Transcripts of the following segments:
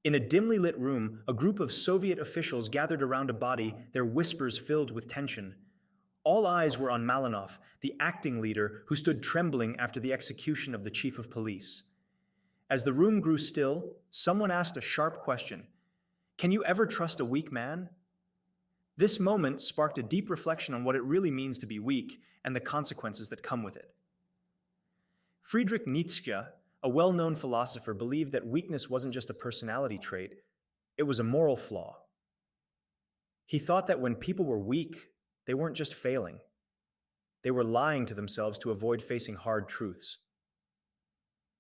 In a dimly lit room, a group of Soviet officials gathered around a body, their whispers filled with tension. All eyes were on Malinov, the acting leader who stood trembling after the execution of the chief of police. As the room grew still, someone asked a sharp question. Can you ever trust a weak man? This moment sparked a deep reflection on what it really means to be weak and the consequences that come with it. Friedrich Nietzsche, a well-known philosopher, believed that weakness wasn't just a personality trait, it was a moral flaw. He thought that when people were weak, they weren't just failing. They were lying to themselves to avoid facing hard truths.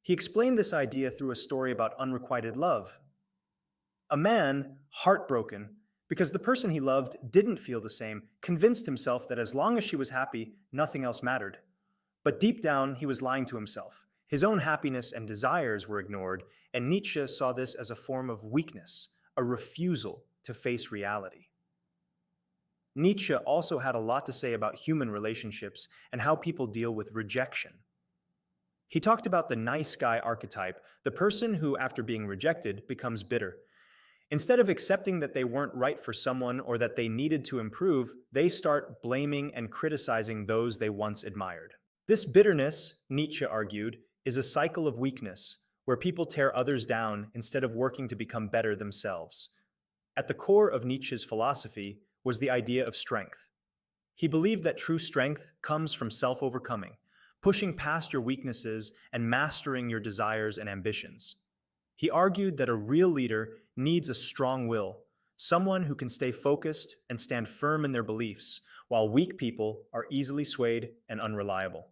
He explained this idea through a story about unrequited love. A man, heartbroken, because the person he loved didn't feel the same, convinced himself that as long as she was happy, nothing else mattered. But deep down, he was lying to himself. His own happiness and desires were ignored, and Nietzsche saw this as a form of weakness, a refusal to face reality. Nietzsche also had a lot to say about human relationships and how people deal with rejection. He talked about the nice guy archetype, the person who, after being rejected, becomes bitter. Instead of accepting that they weren't right for someone or that they needed to improve, they start blaming and criticizing those they once admired. This bitterness, Nietzsche argued, is a cycle of weakness, where people tear others down instead of working to become better themselves. At the core of Nietzsche's philosophy was the idea of strength. He believed that true strength comes from self-overcoming, pushing past your weaknesses and mastering your desires and ambitions. He argued that a real leader needs a strong will, someone who can stay focused and stand firm in their beliefs, while weak people are easily swayed and unreliable.